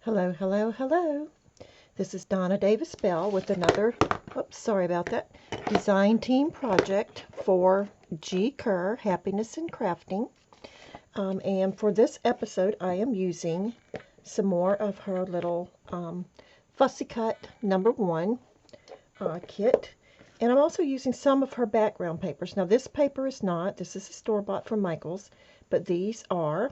Hello, hello, hello. This is Donna Davis Bell with another, oops, sorry about that, design team project for G. Kerr, Happiness in Crafting. And for this episode, I am using some more of her little Fussy Cut #1 kit. And I'm also using some of her background papers. Now this paper is not, this is a store-bought from Michael's, but these are.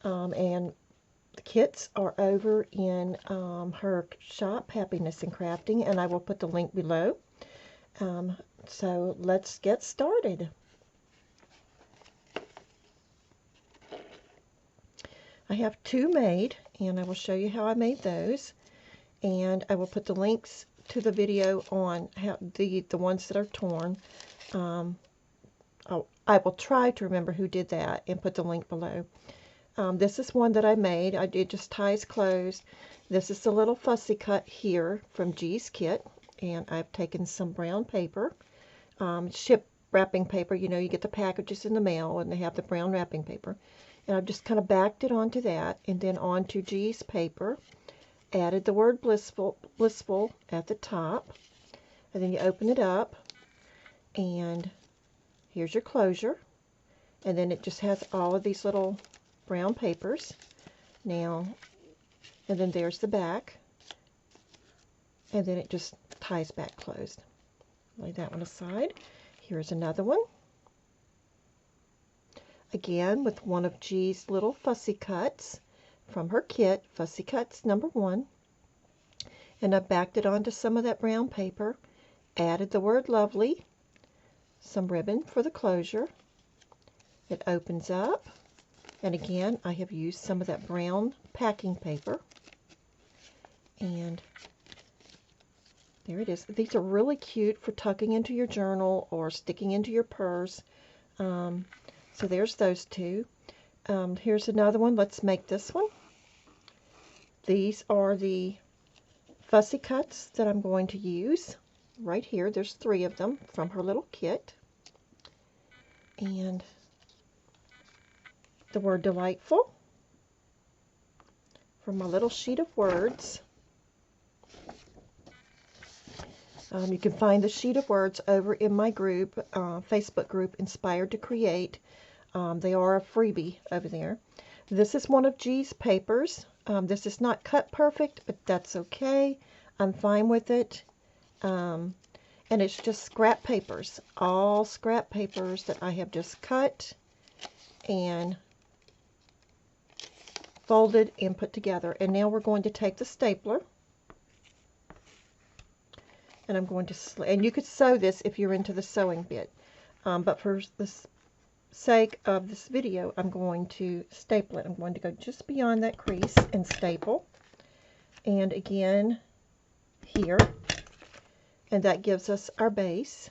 And the kits are over in her shop, Happiness in Crafting, and I will put the link below. So let's get started. I have two made, and I will show you how I made those. And I will put the links to the video on how the ones that are torn. I will try to remember who did that and put the link below. This is one that I made. It just ties closed. This is the little fussy cut here from G's Kit, and I've taken some brown paper, ship wrapping paper. You know, you get the packages in the mail and they have the brown wrapping paper, and I've just kind of backed it onto that and then onto G's paper. Added the word blissful at the top, and then you open it up, and here's your closure, and then it just has all of these little brown papers now, and then there's the back, and then it just ties back closed. Lay that one aside. Here's another one, again with one of G's little fussy cuts from her kit, Fussy Cuts #1, and I backed it onto some of that brown paper, added the word lovely, some ribbon for the closure. It opens up. And again, I have used some of that brown packing paper. And there it is. These are really cute for tucking into your journal or sticking into your purse. So there's those two. Here's another one. Let's make this one. These are the fussy cuts that I'm going to use right here. There's 3 of them from her little kit. And the word delightful from my little sheet of words. You can find the sheet of words over in my group, Facebook group, Inspired to Create. They are a freebie over there. This is one of G's papers. This is not cut perfect, but that's okay. I'm fine with it. And it's just scrap papers, all scrap papers that I have just cut and folded and put together. And now we're going to take the stapler, and I'm going to, and you could sew this if you're into the sewing bit, but for the sake of this video, I'm going to staple it. I'm going to go just beyond that crease and staple, and again here, and that gives us our base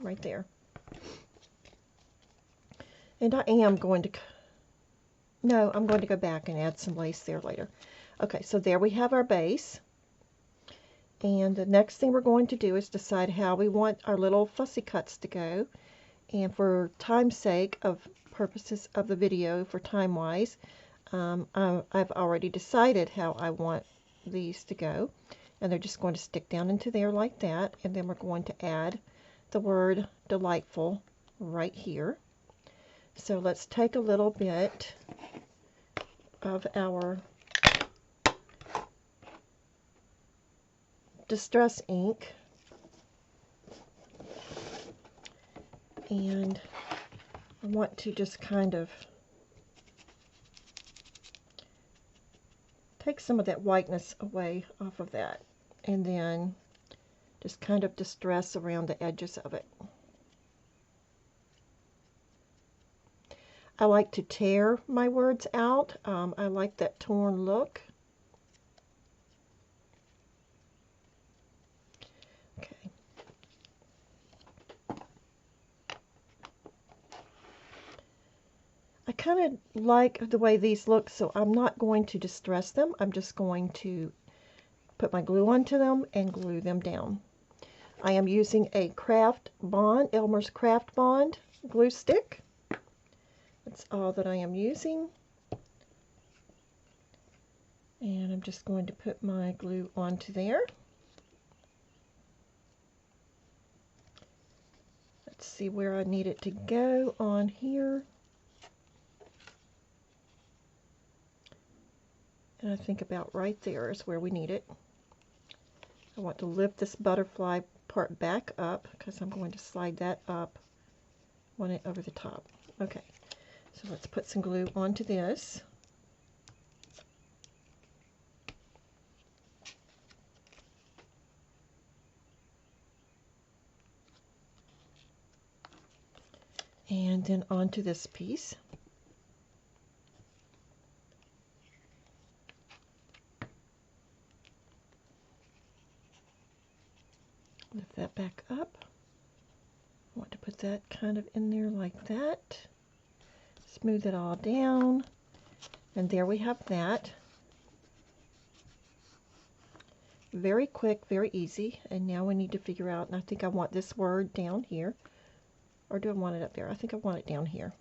right there. And I am going to, no, I'm going to go back and add some lace there later. Okay, so there we have our base. And the next thing we're going to do is decide how we want our little fussy cuts to go. And for time's sake, of purposes of the video, for time-wise, I've already decided how I want these to go. And they're just going to stick down into there like that. And then we're going to add the word delightful right here. So let's take a little bit of our distress ink, and I want to just kind of take some of that whiteness away off of that, and then just kind of distress around the edges of it. I like to tear my words out. I like that torn look. Okay. I kind of like the way these look, so I'm not going to distress them. I'm just going to put my glue onto them and glue them down. I am using a Craft Bond, Elmer's Craft Bond glue stick. That's all that I am using. And I'm just going to put my glue onto there. Let's see where I need it to go on here. And I think about right there is where we need it. I want to lift this butterfly part back up because I'm going to slide that up, want it over the top. Okay, so let's put some glue onto this. And then onto this piece. Lift that back up. I want to put that kind of in there like that. Smooth it all down. And there we have that. Very quick, very easy. And now we need to figure out, and I think I want this word down here. Or do I want it up there? I think I want it down here.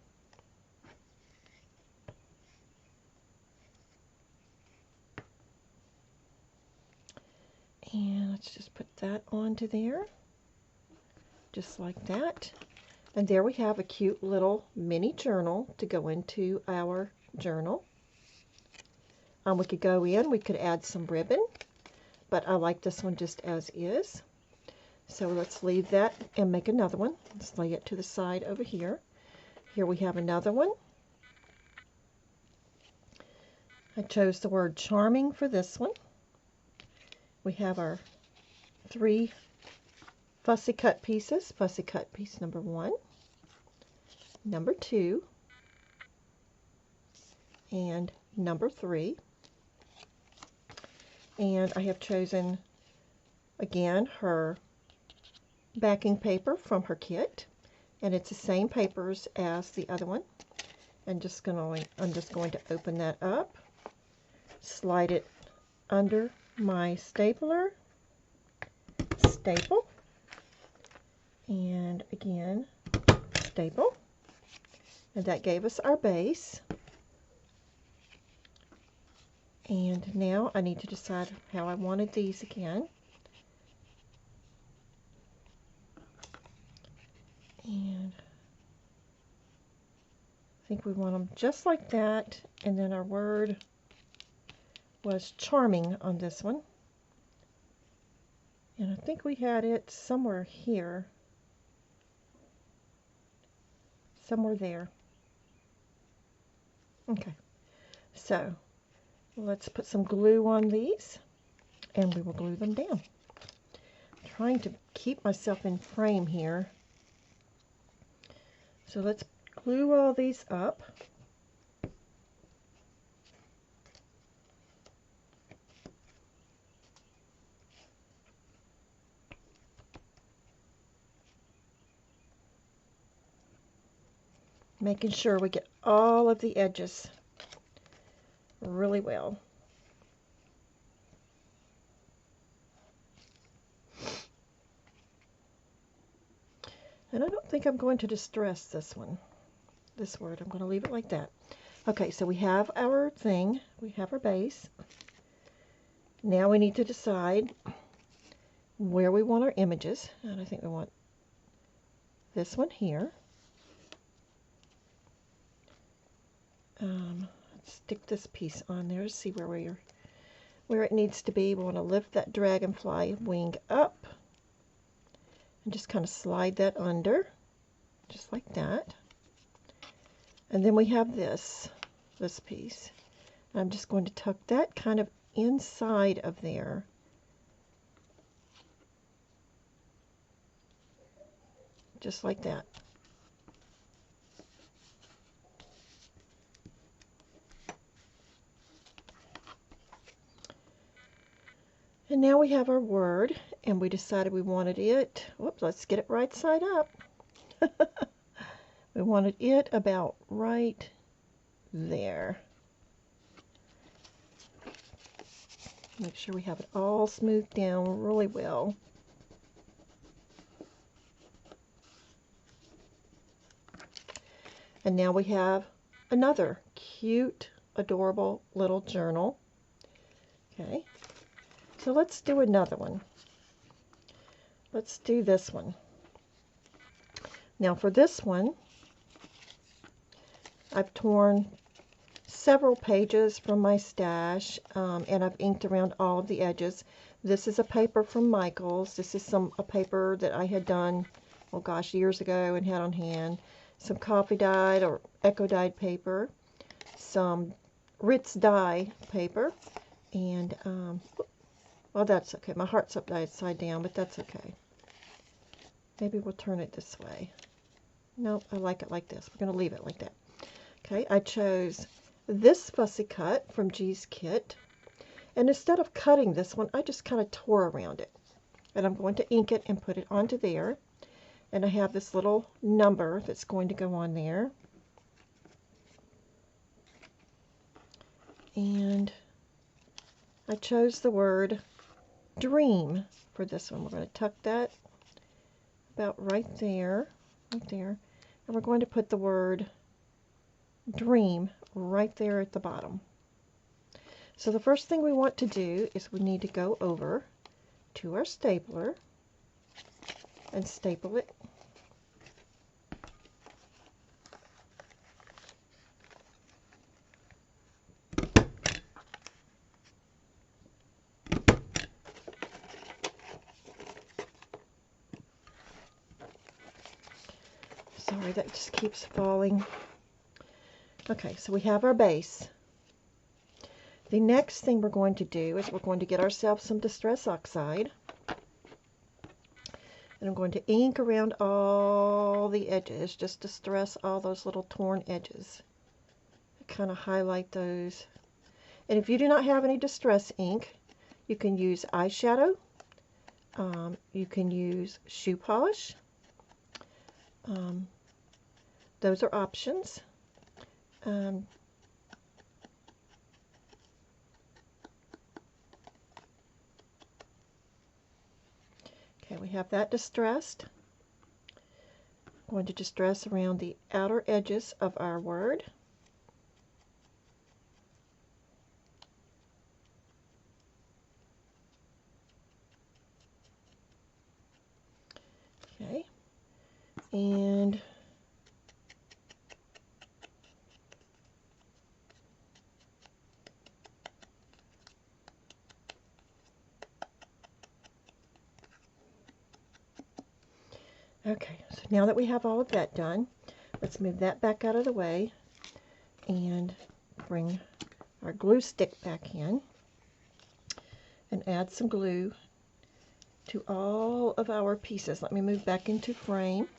And let's just put that onto there, just like that. And there we have a cute little mini journal to go into our journal. We could go in, we could add some ribbon, but I like this one just as is. So let's leave that and make another one. Let's lay it to the side over here. Here we have another one. I chose the word charming for this one. We have our 3 fussy cut pieces. Fussy cut piece number 1, number 2, and number 3. And I have chosen, again, her backing paper from her kit. And it's the same papers as the other one. I'm just going to open that up, slide it under my stapler, staple, and again staple, and that gave us our base. And now I need to decide how I wanted these again. And I think we want them just like that, and then our word was charming on this one. And I think we had it somewhere here. Somewhere there. Okay. So let's put some glue on these and we will glue them down. I'm trying to keep myself in frame here. So let's glue all these up. Making sure we get all of the edges really well. And I don't think I'm going to distress this one, this word. I'm going to leave it like that. Okay, so we have our thing. We have our base. Now we need to decide where we want our images. And I think we want this one here. Let's stick this piece on there to see where it needs to be. We want to lift that dragonfly wing up and just kind of slide that under, just like that. And then we have this piece. I'm just going to tuck that kind of inside of there. Just like that. And now we have our word, and we decided we wanted it, whoops, let's get it right side up. We wanted it about right there. Make sure we have it all smoothed down really well. And now we have another cute, adorable little journal. Okay, so let's do another one. Let's do this one. Now for this one, I've torn several pages from my stash, and I've inked around all of the edges. This is a paper from Michael's. This is a paper that I had done, oh gosh, years ago and had on hand. Some coffee dyed or eco dyed paper, some Ritz dye paper, and well, that's okay. My heart's upside down, but that's okay. Maybe we'll turn it this way. Nope, I like it like this. We're going to leave it like that. Okay, I chose this fussy cut from G's Kit, and instead of cutting this one, I just kind of tore around it. And I'm going to ink it and put it onto there. And I have this little number that's going to go on there. And I chose the word dream for this one. We're going to tuck that about right there, and we're going to put the word dream right there at the bottom. So the first thing we want to do is we need to go over to our stapler and staple it. Sorry, that just keeps falling. Okay, so we have our base. The next thing we're going to do is we're going to get ourselves some Distress Oxide. And I'm going to ink around all the edges just to stress all those little torn edges. Kind of highlight those. And if you do not have any distress ink, you can use eyeshadow. You can use shoe polish. Those are options. Okay, we have that distressed. I'm going to distress around the outer edges of our word. Okay, and okay, so now that we have all of that done, let's move that back out of the way and bring our glue stick back in and add some glue to all of our pieces. Let me move back into frame.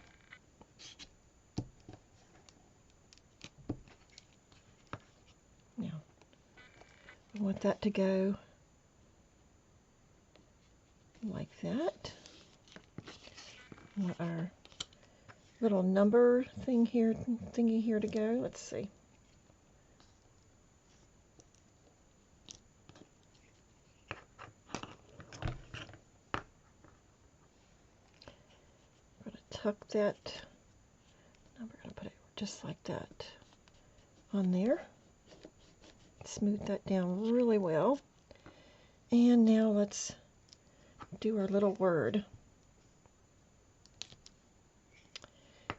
Now, I want that to go like that. I want our little number thingy here to go. Let's see. I'm going to tuck that number. I'm going to put it just like that on there. Smooth that down really well. And now let's do our little word.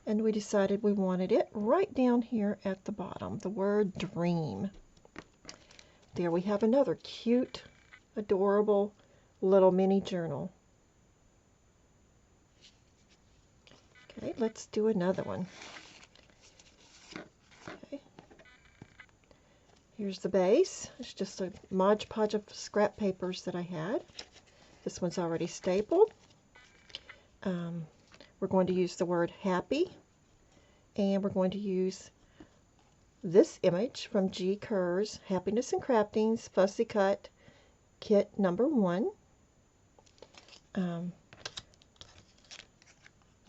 And we decided we wanted it right down here at the bottom, the word dream. There we have another cute, adorable little mini journal. Okay, let's do another one. Okay. Here's the base. It's just a Mod Podge of scrap papers that I had. This one's already stapled. We're going to use the word happy, and we're going to use this image from G. Kerr's Happiness and Craftings Fussy Cut Kit number 1. So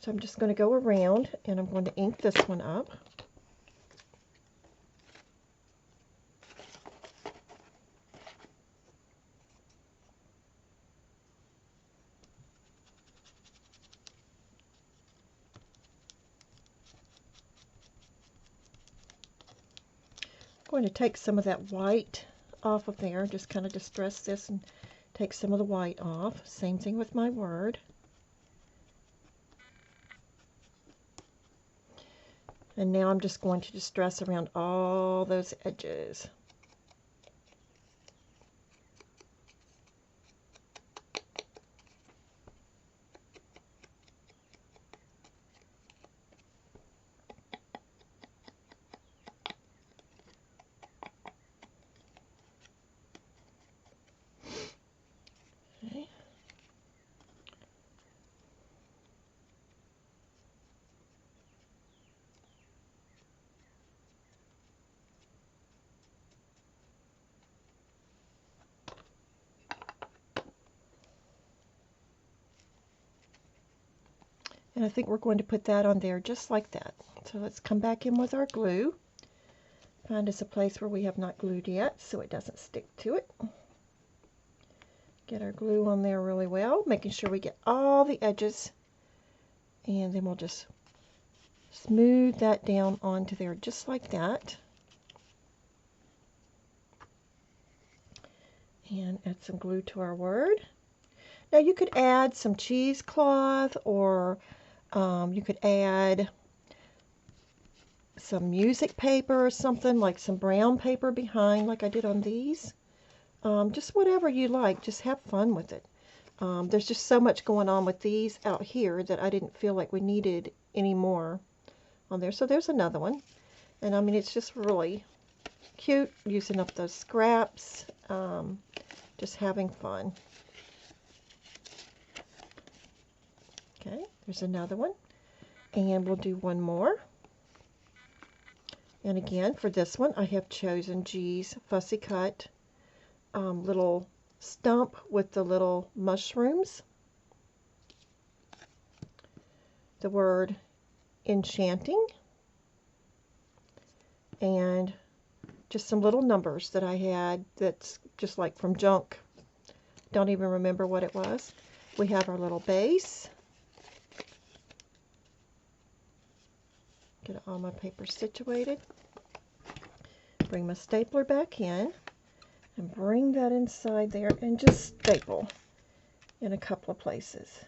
I'm just going to go around and I'm going to ink this one up. I'm going to take some of that white off of there. Just kind of distress this and take some of the white off. Same thing with my word. And now I'm just going to distress around all those edges. Okay. And I think we're going to put that on there just like that. So let's come back in with our glue. Find us a place where we have not glued yet so it doesn't stick to it. Get our glue on there really well, making sure we get all the edges. And then we'll just smooth that down onto there just like that. And add some glue to our word. Now you could add some cheesecloth, or you could add some music paper or something, like some brown paper behind like I did on these. Just whatever you like, just have fun with it. There's just so much going on with these out here that I didn't feel like we needed any more on there. So there's another one. And I mean, it's just really cute, using up those scraps, just having fun. Okay, there's another one. And we'll do one more. And again, for this one, I have chosen G's Fussy Cut little stump with the little mushrooms. The word enchanting. And just some little numbers that I had that's just like from junk. Don't even remember what it was. We have our little base. Get all my paper situated. Bring my stapler back in and bring that inside there and just staple in a couple of places.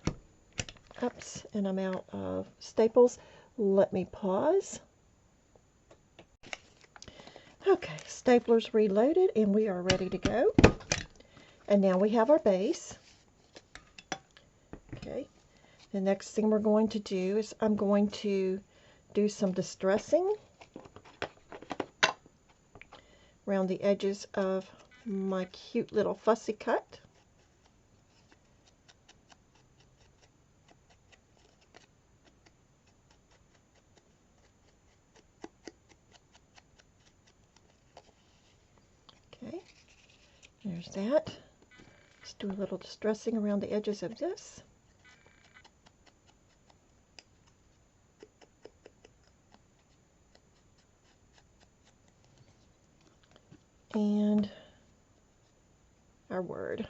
Oops, and I'm out of staples. Let me pause. Okay, stapler's reloaded and we are ready to go. And now we have our base. Okay, the next thing we're going to do is I'm going to do some distressing around the edges of my cute little fussy cut. Okay, there's that. Let's do a little distressing around the edges of this. And our word.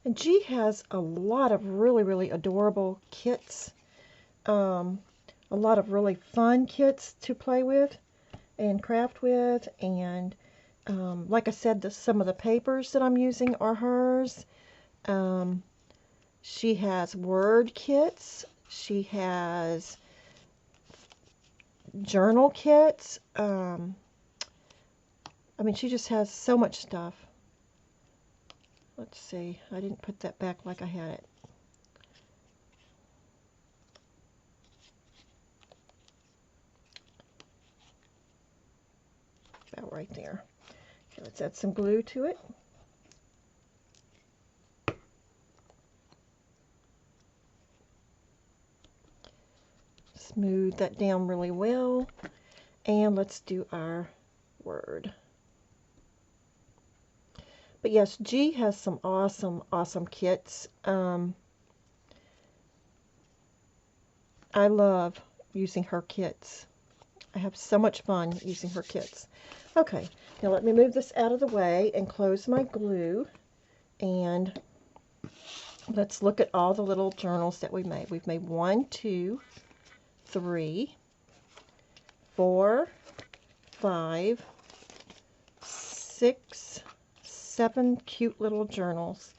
And G has a lot of really adorable kits. A lot of really fun kits to play with and craft with. And like I said, some of the papers that I'm using are hers. She has word kits. She has journal kits. I mean, she just has so much stuff. Let's see. I didn't put that back like I had it. About right there. Okay, let's add some glue to it. Smooth that down really well. And let's do our word. But yes, G has some awesome kits. I love using her kits. I have so much fun using her kits. Okay, now let me move this out of the way and close my glue. And Let's look at all the little journals that we made. We've made 1, 2, 3, 4, 5, 6, 7 cute little journals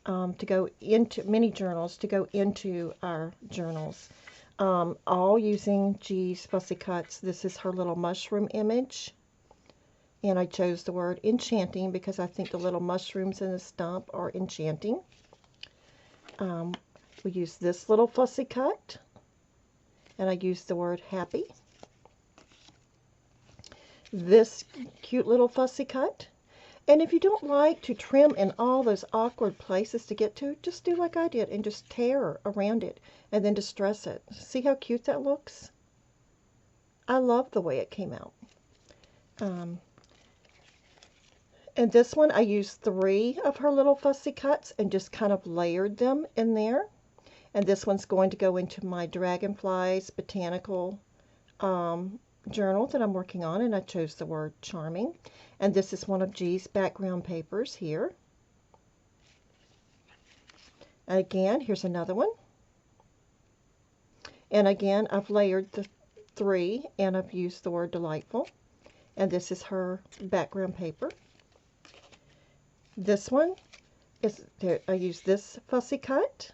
to go into, mini journals to go into our journals. All using G's Fussy Cuts. This is her little mushroom image. And I chose the word enchanting because I think the little mushrooms in the stump are enchanting. We use this little fussy cut, and I use the word happy. This cute little fussy cut. And if you don't like to trim in all those awkward places to get to, just do like I did and just tear around it and then distress it. See how cute that looks? I love the way it came out. And this one, I used 3 of her little fussy cuts and just kind of layered them in there. And this one's going to go into my Dragonflies Botanical journal that I'm working on, and I chose the word charming. And this is one of G's background papers here. And again, here's another one. And again, I've layered the 3, and I've used the word delightful. And this is her background paper. This one is, I use this fussy cut.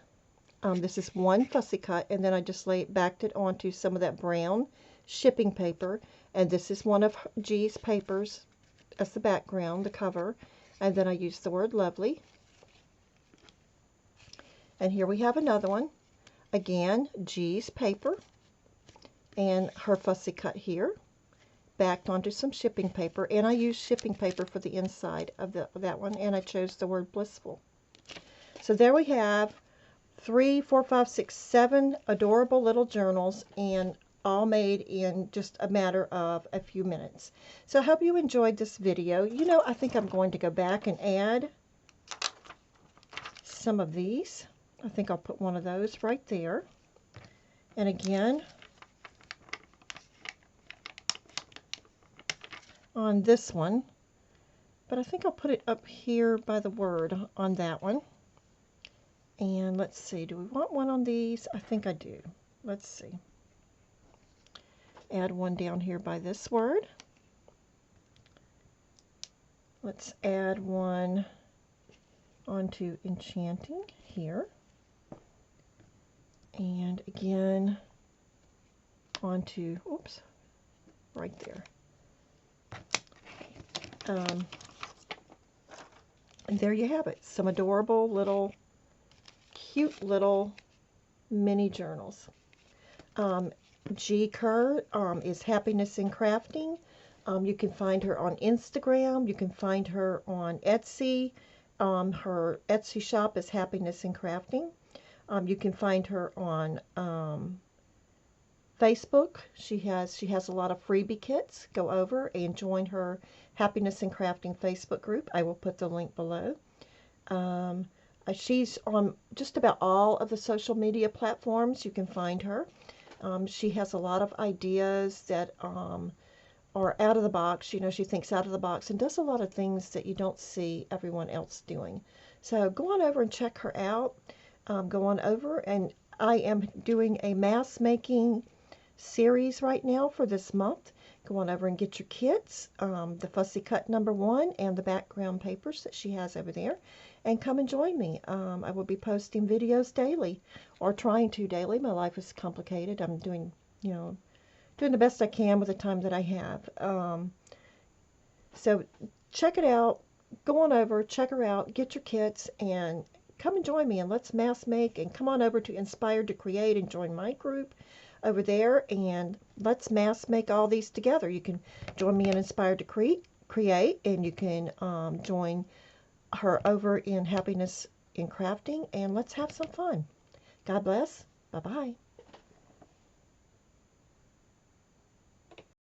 This is 1 fussy cut, and then I just backed it onto some of that brown shipping paper. And this is one of G's papers as the background, the cover. And then I used the word lovely. And here we have another one. Again, G's paper and her fussy cut here, backed onto some shipping paper, and I used shipping paper for the inside of that one, and I chose the word blissful. So there we have 3, 4, 5, 6, 7 adorable little journals, and all made in just a matter of a few minutes. So I hope you enjoyed this video. You know, I think I'm going to go back and add some of these. I think I'll put one of those right there. And again, on this one, but I think I'll put it up here by the word on that one. And let's see, do we want one on these? I think I do. Let's see. Add one down here by this word. Let's add one onto enchanting here. And again onto, oops, right there. And there you have it. Some adorable little, cute little mini journals. G. Kerr is Happiness in Crafting. You can find her on Instagram. You can find her on Etsy. Her Etsy shop is Happiness in Crafting. You can find her on Facebook. She has a lot of freebie kits. Go over and join her Happiness in Crafting Facebook group. I will put the link below. She's on just about all of the social media platforms. You can find her. She has a lot of ideas that are out of the box. You know, she thinks out of the box and does a lot of things that you don't see everyone else doing. So go on over and check her out. Go on over, and I am doing a mask making series right now for this month. Go on over and get your kits, the Fussy Cut #1 and the background papers that she has over there, and come and join me. I will be posting videos daily, or trying to daily. My life is complicated. I'm doing, doing the best I can with the time that I have. So check it out. Go on over, check her out, get your kits, and come and join me, and let's mask make. And come on over to Inspired to Create and join my group over there, and let's mask make all these together. You can join me in Inspired to Create, and you can join her over in Happiness in Crafting, and let's have some fun. God bless. Bye-bye.